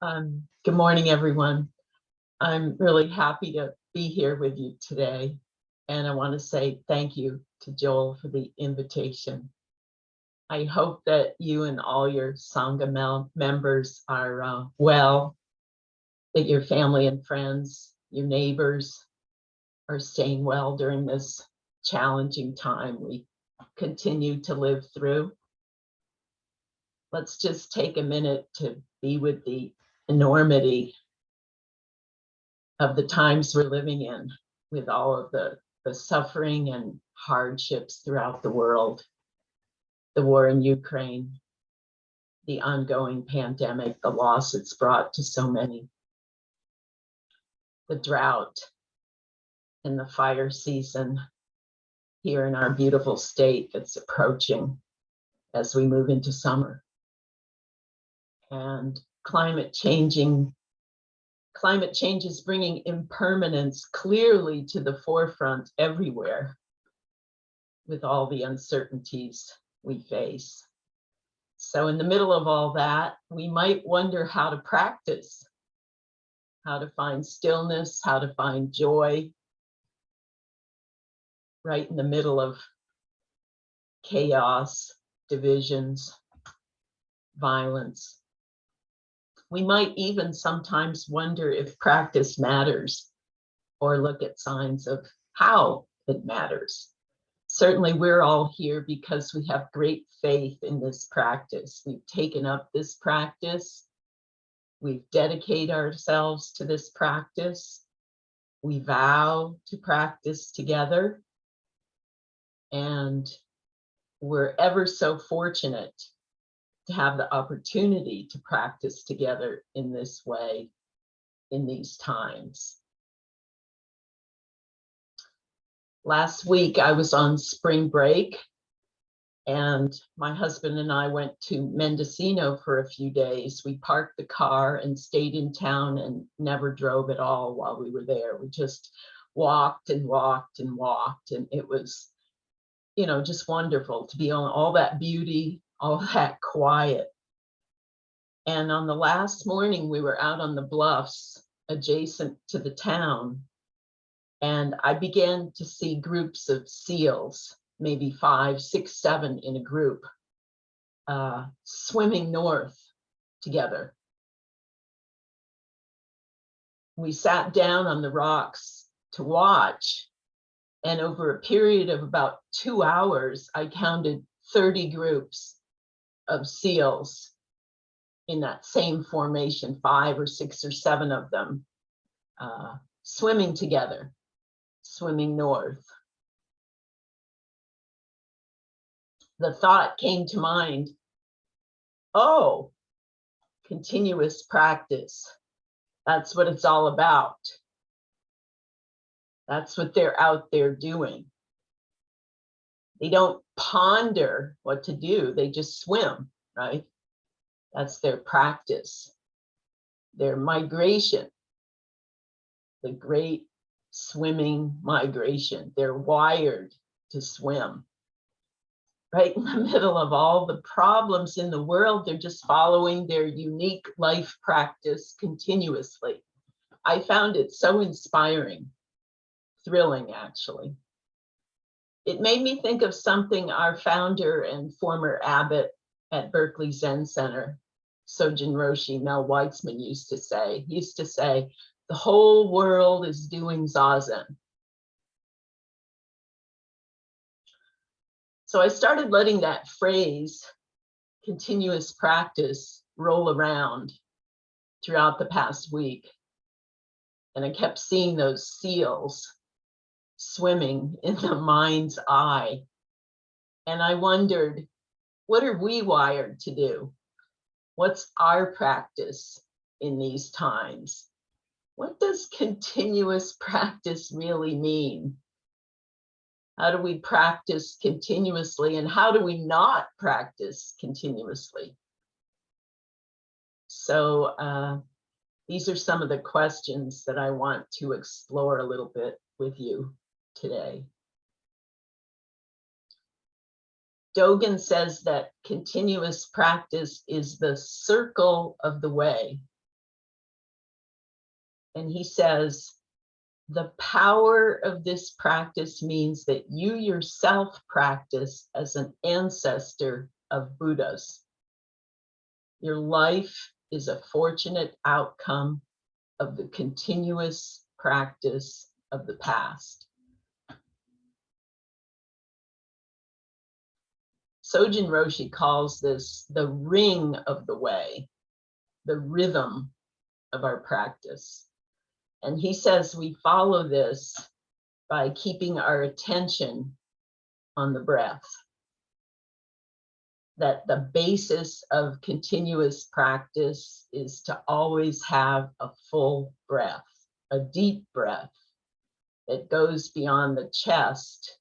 Good morning, everyone. I'm really happy to be here with you today. And I want to say thank you to Joel for the invitation. I hope that you and all your Sangha members are well, that your family and friends, your neighbors are staying well during this challenging time we continue to live through. Let's just take a minute to be with the enormity of the times we're living in, with all of the suffering and hardships throughout the world, the war in Ukraine, the ongoing pandemic, the loss it's brought to so many, the drought and the fire season here in our beautiful state that's approaching as we move into summer, and climate change is bringing impermanence clearly to the forefront everywhere with all the uncertainties we face. So in the middle of all that, we might wonder how to practice, how to find stillness, how to find joy right in the middle of chaos, divisions, violence. We might even sometimes wonder if practice matters, or look at signs of how it matters. Certainly, we're all here because we have great faith in this practice. We've taken up this practice. We've dedicated ourselves to this practice. We vow to practice together. And we're ever so fortunate to have the opportunity to practice together in this way in these times. Last week, I was on spring break, and my husband and I went to Mendocino for a few days. We parked the car and stayed in town and never drove at all while we were there. We just walked and walked and walked, and it was, just wonderful to be on all that beauty, all that quiet. And on the last morning, we were out on the bluffs adjacent to the town, and I began to see groups of seals, maybe 5, 6, 7 in a group, swimming north together. We sat down on the rocks to watch, and over a period of about 2 hours, I counted 30 groups of seals in that same formation, 5 or 6 or 7 of them, swimming together, swimming north. The thought came to mind, oh, continuous practice. That's what it's all about. That's what they're out there doing. They don't ponder what to do, they just swim, right? That's their practice, their migration, the great swimming migration. They're wired to swim. Right in the middle of all the problems in the world, they're just following their unique life practice continuously. I found it so inspiring, thrilling, actually. It made me think of something our founder and former abbot at Berkeley Zen Center, Sojun Mel Weitsman, used to say. He used to say, the whole world is doing Zazen. So I started letting that phrase, continuous practice, roll around throughout the past week. And I kept seeing those seals swimming in the mind's eye. And I wondered, what are we wired to do? What's our practice in these times? What does continuous practice really mean? How do we practice continuously, and how do we not practice continuously? So these are some of the questions that I want to explore a little bit with you today. Dogen says that continuous practice is the circle of the way. And he says, the power of this practice means that you yourself practice as an ancestor of Buddhas. Your life is a fortunate outcome of the continuous practice of the past. Sojun Roshi calls this the ring of the way, the rhythm of our practice. And he says we follow this by keeping our attention on the breath. That the basis of continuous practice is to always have a full breath, a deep breath that goes beyond the chest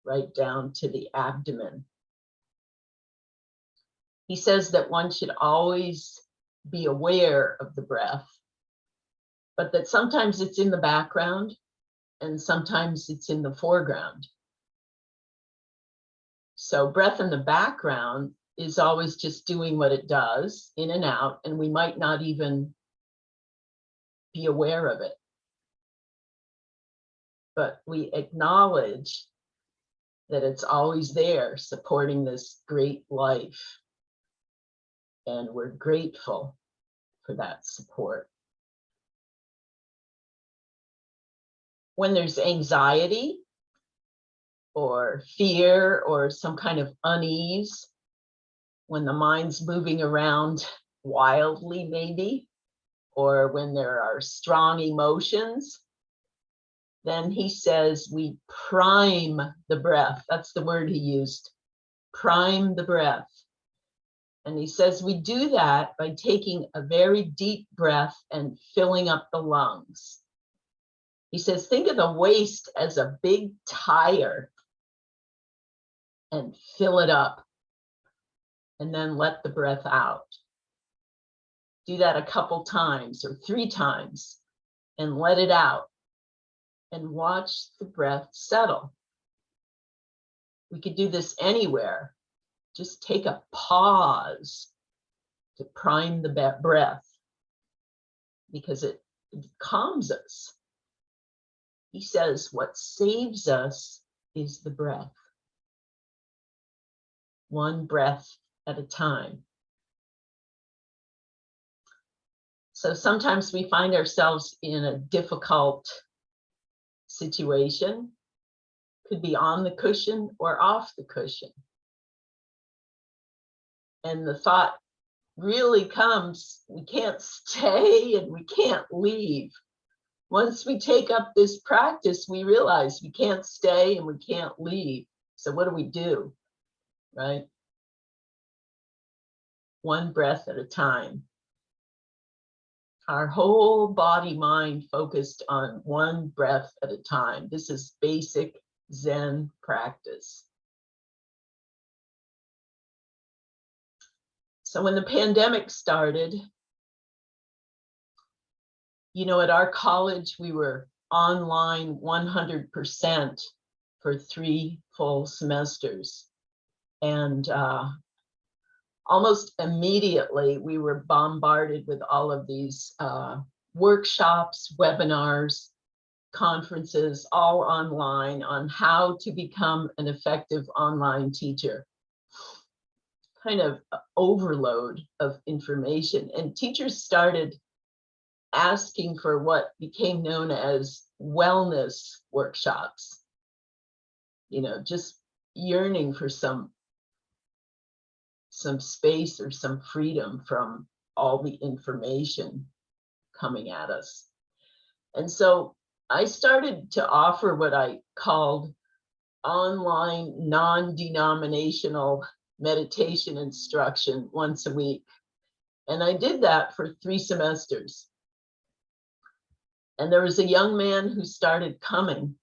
right down to the abdomen. He says that one should always be aware of the breath, but that sometimes it's in the background and sometimes it's in the foreground. So breath in the background is always just doing what it does, in and out, and we might not even be aware of it. But we acknowledge that it's always there supporting this great life. And we're grateful for that support. When there's anxiety or fear or some kind of unease, when the mind's moving around wildly maybe, or when there are strong emotions, then he says we prime the breath. That's the word he used, prime the breath. And he says we do that by taking a very deep breath and filling up the lungs. He says, think of the waist as a big tire and fill it up and then let the breath out. Do that a couple times or 3 times and let it out and watch the breath settle. We could do this anywhere. Just take a pause to prime the breath because it calms us. He says what saves us is the breath. One breath at a time. So sometimes we find ourselves in a difficult situation. Could be on the cushion or off the cushion. And the thought really comes, we can't stay and we can't leave. Once we take up this practice, we realize we can't stay and we can't leave. So what do? Right? One breath at a time. Our whole body, mind focused on one breath at a time. This is basic Zen practice. So when the pandemic started, at our college, we were online 100% for 3 full semesters. And almost immediately, we were bombarded with all of these workshops, webinars, conferences, all online on how to become an effective online teacher. Kind of overload of information. And teachers started asking for what became known as wellness workshops, just yearning for some space or some freedom from all the information coming at us. And so I started to offer what I called online non-denominational meditation instruction once a week. And I did that for 3 semesters. And there was a young man who started coming.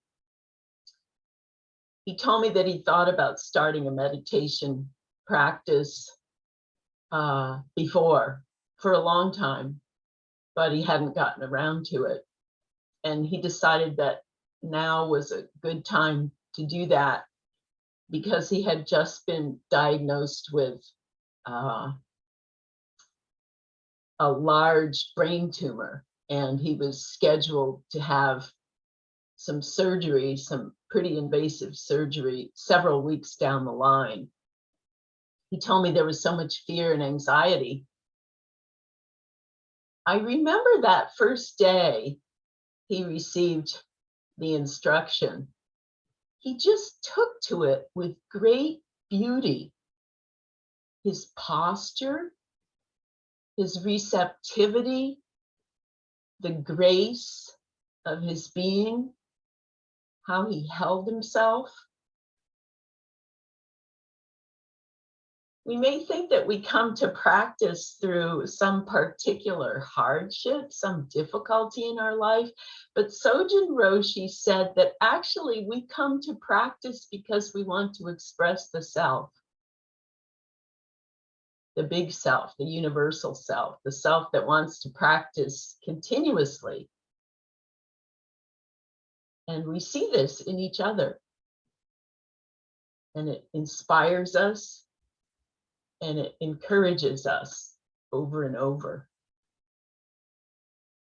He told me that he thought about starting a meditation practice before for a long time, but he hadn't gotten around to it. And he decided that now was a good time to do that because he had just been diagnosed with a large brain tumor. and he was scheduled to have some surgery, some pretty invasive surgery, several weeks down the line. He told me there was so much fear and anxiety. I remember that first day he received the instruction. He just took to it with great beauty. His posture, his receptivity, the grace of his being, how he held himself. We may think that we come to practice through some particular hardship, some difficulty in our life, but Sojun Roshi said that actually we come to practice because we want to express the self, the big self, the universal self, the self that wants to practice continuously. And we see this in each other, and it inspires us. And it encourages us over and over.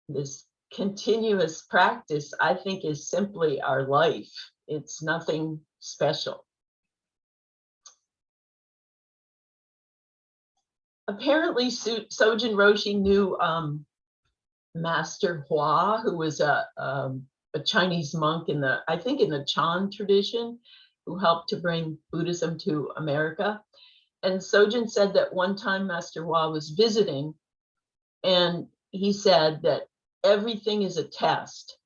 This continuous practice, I think, is simply our life. It's nothing special. Apparently, Sojun Roshi knew Master Hua, who was a Chinese monk in the, I think in the Chan tradition, who helped to bring Buddhism to America. And Sojun said that one time Master Hua was visiting, and he said that everything is a test.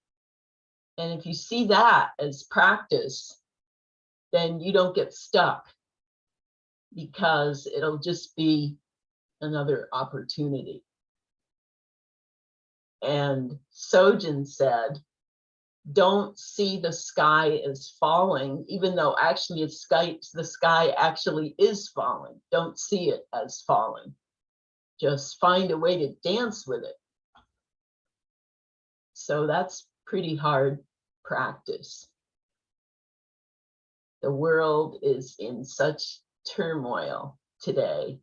And if you see that as practice, then you don't get stuck, because it'll just be another opportunity. And Sojun said, don't see the sky as falling, even though actually the sky actually is falling. Don't see it as falling. Just find a way to dance with it. So that's pretty hard practice. The world is in such turmoil today.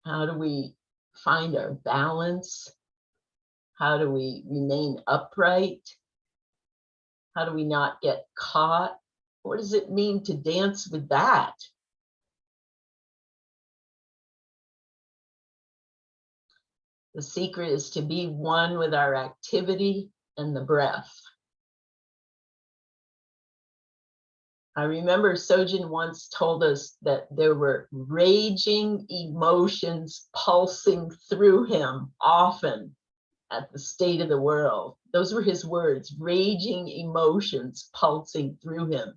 How do we find our balance? How do we remain upright? How do we not get caught? What does it mean to dance with that? The secret is to be one with our activity and the breath. I remember Sojun once told us that there were raging emotions pulsing through him often at the state of the world. Those were his words, raging emotions pulsing through him.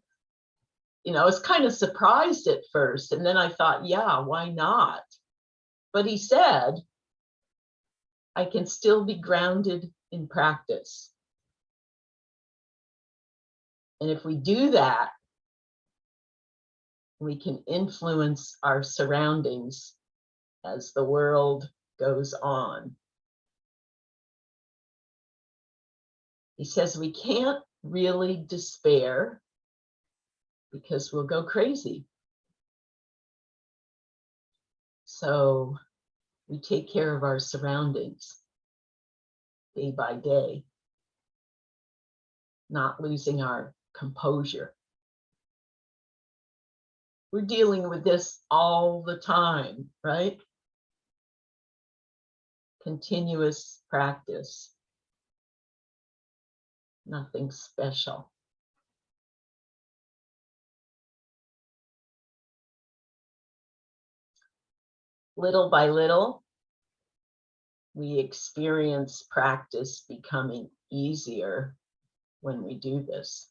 You know, I was kind of surprised at first, and then I thought, yeah, why not? But he said, I can still be grounded in practice. And if we do that, we can influence our surroundings as the world goes on. He says we can't really despair because we'll go crazy. So we take care of our surroundings day by day, not losing our composure. We're dealing with this all the time, right? Continuous practice. Nothing special. Little by little, we experience practice becoming easier when we do this.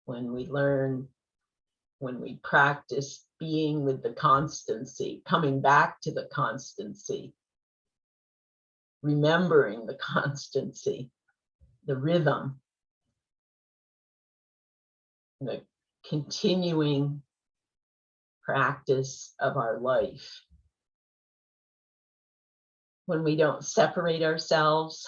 When we learn, when we practice being with the constancy, coming back to the constancy, remembering the constancy, the rhythm, the continuing practice of our life. When we don't separate ourselves,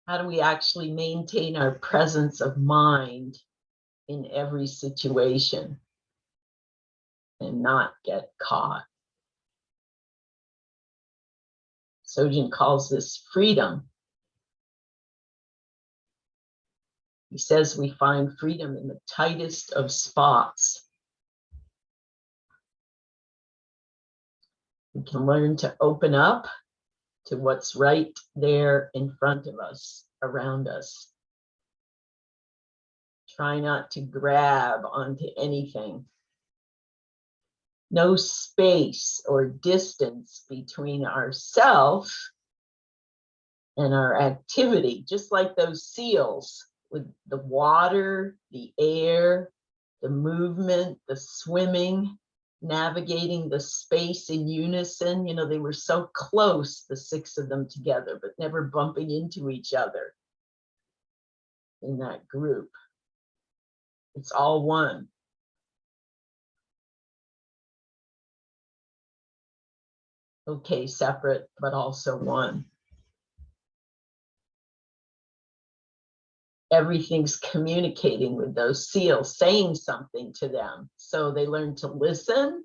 how do we actually maintain our presence of mind in every situation and not get caught. Sojun calls this freedom. He says we find freedom in the tightest of spots. We can learn to open up to what's right there in front of us, around us. Try not to grab onto anything. No space or distance between ourselves and our activity, just like those seals with the water, the air, the movement, the swimming, navigating the space in unison. You know, they were so close, the six of them together, but never bumping into each other in that group. It's all one. Okay, separate, but also one. Everything's communicating with those seals, saying something to them. So they learn to listen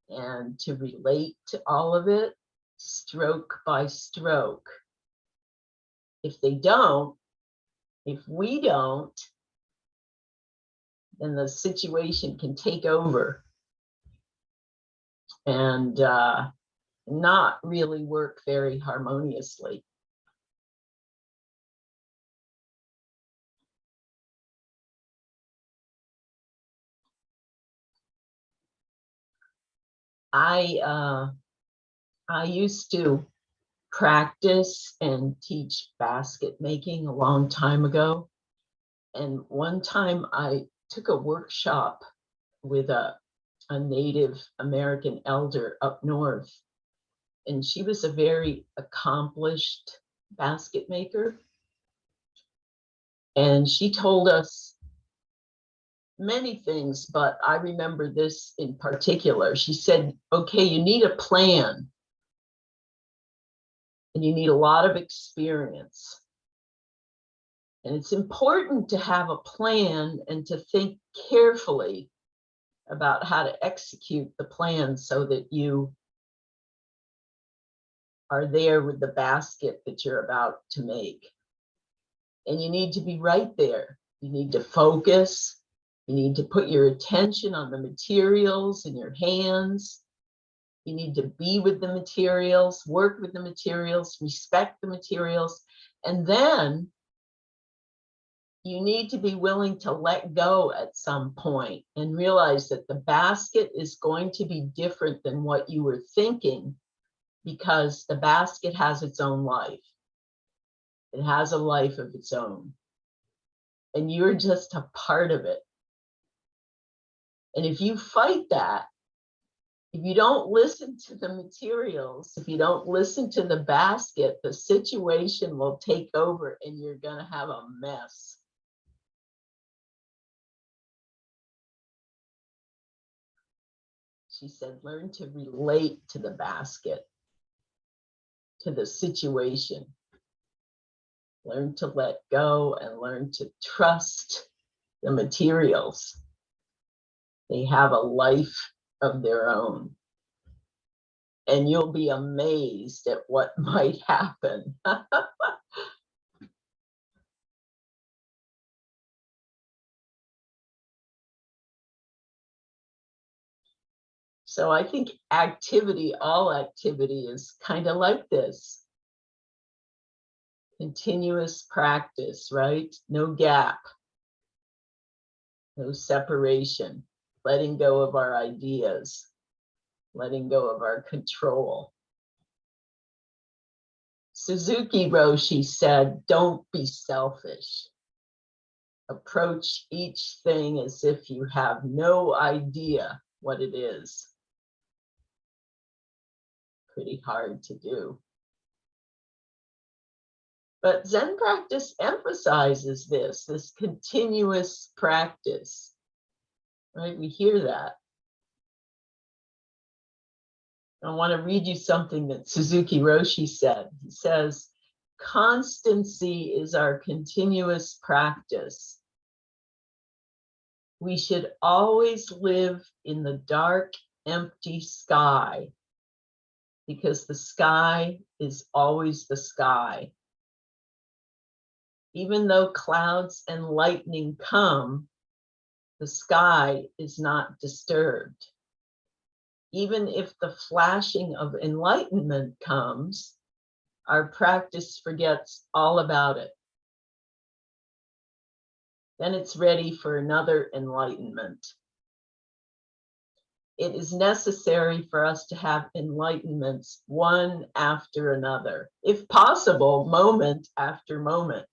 and to relate to all of it, stroke by stroke. If they don't, if we don't, then the situation can take over and not really work very harmoniously. I used to practice and teach basket making a long time ago. And one time I took a workshop with a Native American elder up north. And she was a very accomplished basket maker. And she told us many things, but I remember this in particular. She said, okay, you need a plan and you need a lot of experience. And it's important to have a plan and to think carefully about how to execute the plan so that you are there with the basket that you're about to make. And you need to be right there. You need to focus. You need to put your attention on the materials in your hands. You need to be with the materials, work with the materials, respect the materials. And then you need to be willing to let go at some point and realize that the basket is going to be different than what you were thinking, because the basket has its own life. It has a life of its own. And you're just a part of it. And if you fight that, if you don't listen to the materials, if you don't listen to the basket, the situation will take over and you're going to have a mess. She said, learn to relate to the basket, to the situation. Learn to let go and learn to trust the materials. They have a life of their own. And you'll be amazed at what might happen. So I think activity, all activity is kind of like this. Continuous practice, right? No gap, no separation, letting go of our ideas, letting go of our control. Suzuki Roshi said, don't be selfish. Approach each thing as if you have no idea what it is. Pretty hard to do. But Zen practice emphasizes this continuous practice, right? We hear that. I want to read you something that Suzuki Roshi said. He says, constancy is our continuous practice. we should always live in the dark, empty sky, because the sky is always the sky. Even though clouds and lightning come, the sky is not disturbed. Even if the flashing of enlightenment comes, our practice forgets all about it. Then it's ready for another enlightenment. It is necessary for us to have enlightenments one after another, if possible, moment after moment.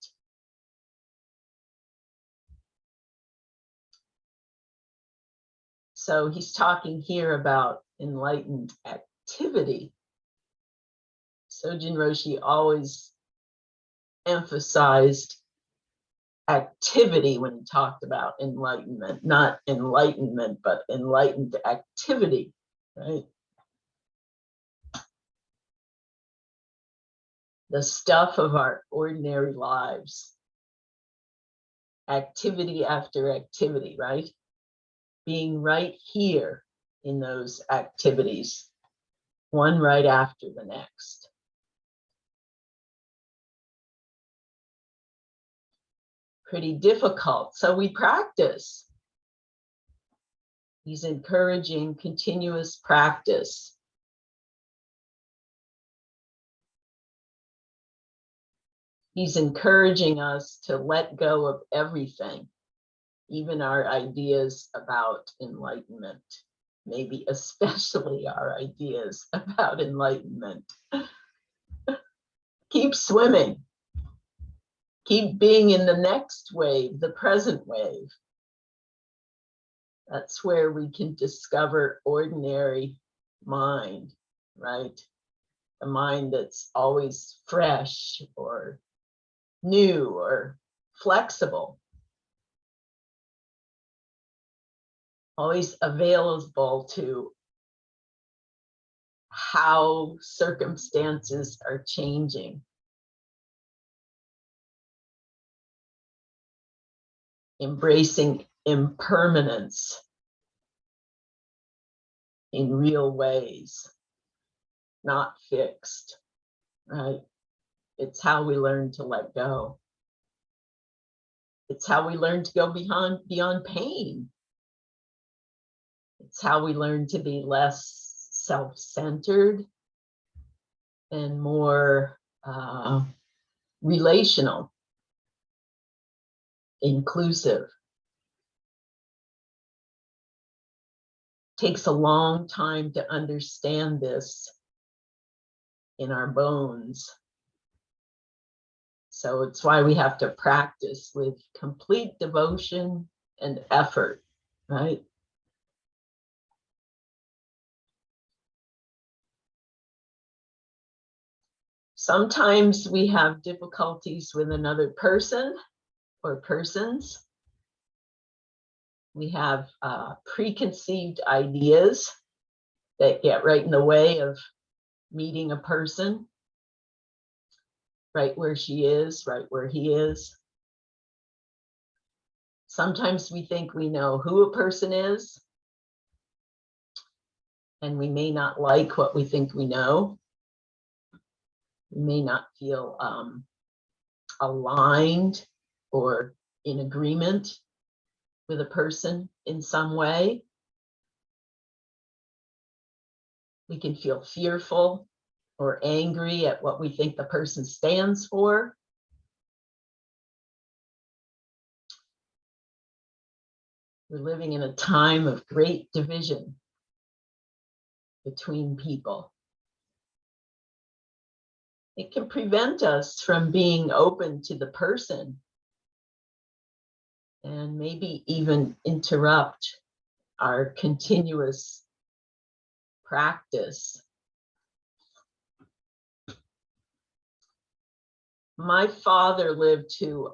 So he's talking here about enlightened activity. Sojun Roshi always emphasized activity when he talked about enlightenment, not enlightenment, but enlightened activity, right? The stuff of our ordinary lives, activity after activity, right? Being right here in those activities, one right after the next. Pretty difficult, so we practice. He's encouraging continuous practice. He's encouraging us to let go of everything, even our ideas about enlightenment, maybe especially our ideas about enlightenment. Keep swimming. Keep being in the next wave, the present wave. That's where we can discover ordinary mind, right? A mind that's always fresh or new or flexible. Always available to how circumstances are changing. Embracing impermanence in real ways, not fixed, right? It's how we learn to let go. It's how we learn to go beyond pain. It's how we learn to be less self-centered and more relational, inclusive. Takes a long time to understand this in our bones. So it's why we have to practice with complete devotion and effort, right? Sometimes we have difficulties with another person or persons. We have preconceived ideas that get right in the way of meeting a person, right where she is, right where he is. Sometimes we think we know who a person is, and we may not like what we think we know. We may not feel aligned or in agreement with a person in some way. We can feel fearful or angry at what we think the person stands for. We're living in a time of great division between people. It can prevent us from being open to the person and maybe even interrupt our continuous practice. My father lived to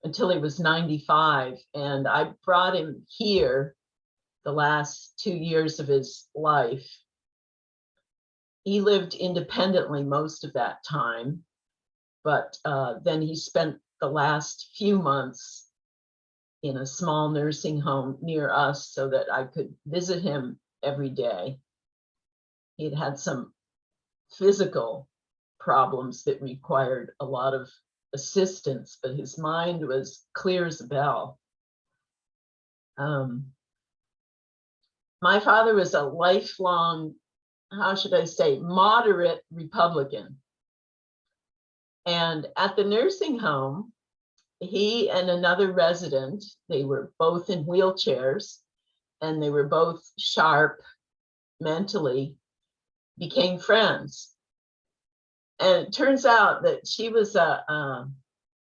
until he was 95, and I brought him here the last 2 years of his life. He lived independently most of that time, but then he spent the last few months in a small nursing home near us so that I could visit him every day. He'd had some physical problems that required a lot of assistance, but his mind was clear as a bell. My father was a lifelong, how should I say, moderate Republican. And at the nursing home, he and another resident, they were both in wheelchairs and they were both sharp mentally, became friends. And it turns out that she was a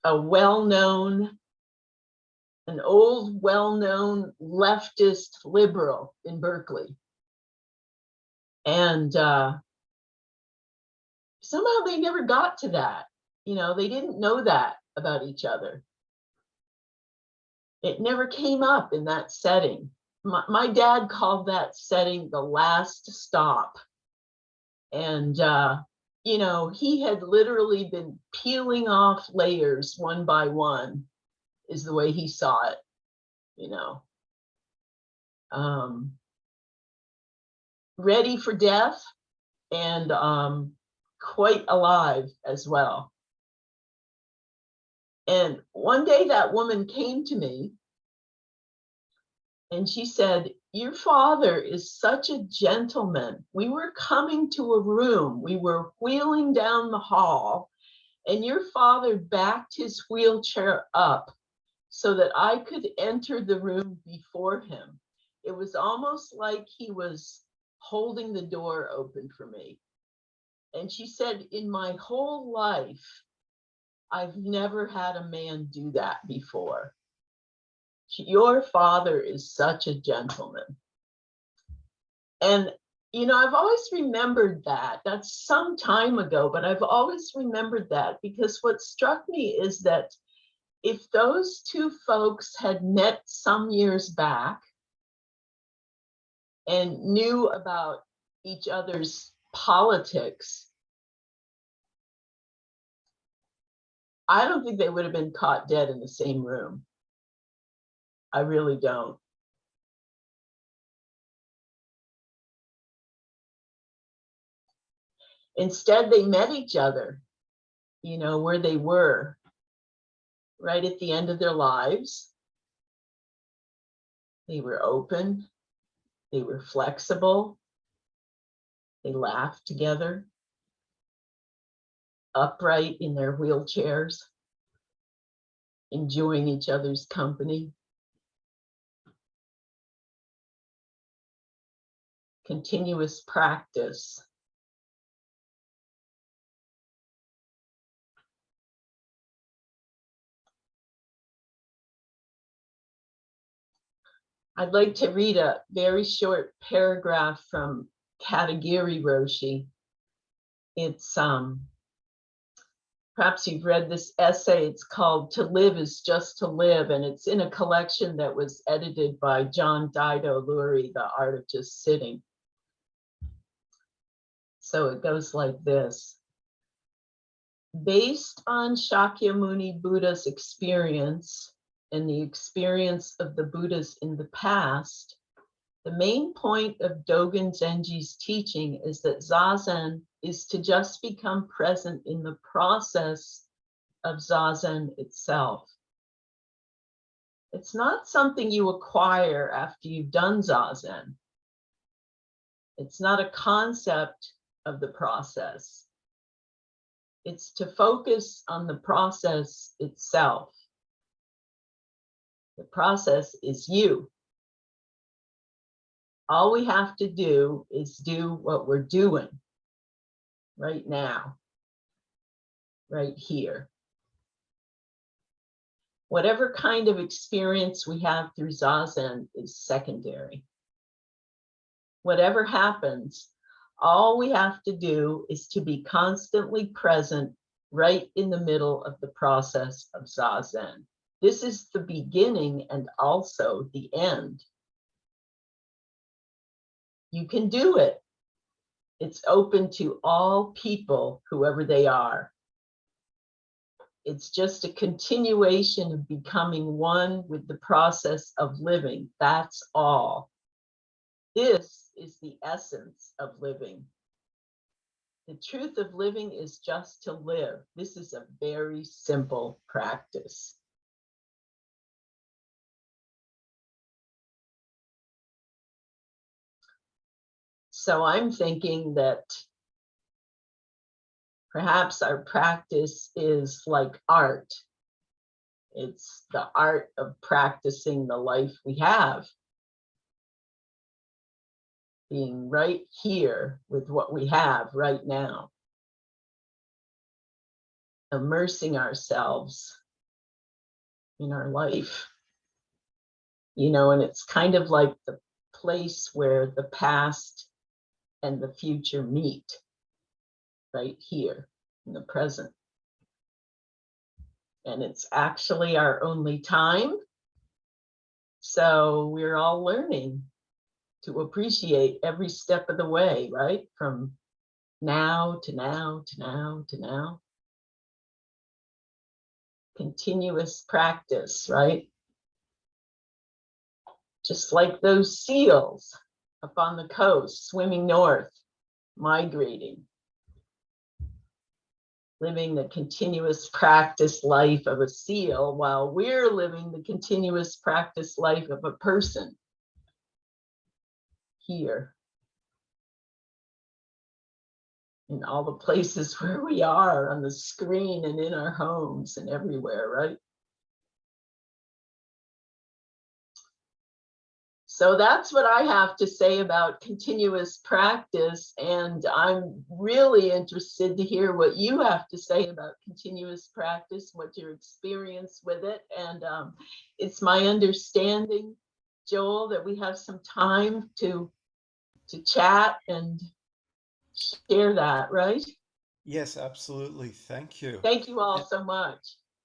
well-known, an old, well-known leftist liberal in Berkeley. And somehow they never got to that. You know, they didn't know that about each other. It never came up in that setting. My dad called that setting the last stop. And, you know, he had literally been peeling off layers one by one, is the way he saw it, you know. Ready for death and quite alive as well. And one day that woman came to me and she said, "Your father is such a gentleman. We were coming to a room, we were wheeling down the hall, and your father backed his wheelchair up so that I could enter the room before him. It was almost like he was holding the door open for me." And she said, "In my whole life, I've never had a man do that before. Your father is such a gentleman." And, you know, I've always remembered that. That's some time ago, but I've always remembered that because what struck me is that if those two folks had met some years back and knew about each other's politics, I don't think they would have been caught dead in the same room. I really don't. Instead, they met each other, you know, where they were, right at the end of their lives. They were open, they were flexible, they laughed together, upright in their wheelchairs, enjoying each other's company. Continuous practice. I'd like to read a very short paragraph from Katagiri Roshi. It's perhaps you've read this essay. It's called "To Live is Just to Live," and it's in a collection that was edited by John Dido Lurie, The Art of Just Sitting. So it goes like this. Based on Shakyamuni Buddha's experience and the experience of the Buddhas in the past, the main point of Dogen Zenji's teaching is that Zazen is to just become present in the process of Zazen itself. It's not something you acquire after you've done Zazen. It's not a concept of the process. It's to focus on the process itself. The process is you. All we have to do is do what we're doing right now, right here. Whatever kind of experience we have through Zazen is secondary. Whatever happens, all we have to do is to be constantly present right in the middle of the process of Zazen. This is the beginning and also the end. You can do it. It's open to all people, whoever they are. It's just a continuation of becoming one with the process of living. That's all. This is the essence of living. The truth of living is just to live. This is a very simple practice. So I'm thinking that perhaps our practice is like art. It's the art of practicing the life we have. Being right here with what we have right now. Immersing ourselves in our life. You know, and it's kind of like the place where the past and the future meet. Right here in the present. And it's actually our only time. So we're all learning to appreciate every step of the way, right? From now to now to now to now. Continuous practice, right? Just like those seals up on the coast, swimming north, migrating. Living the continuous practice life of a seal while we're living the continuous practice life of a person here in all the places where we are on the screen and in our homes and everywhere, right? So that's what I have to say about continuous practice, and I'm really interested to hear what you have to say about continuous practice, what your experience with it. And it's my understanding, Joel, that we have some time to chat and share that, right? Yes, absolutely. Thank you. Thank you all so much.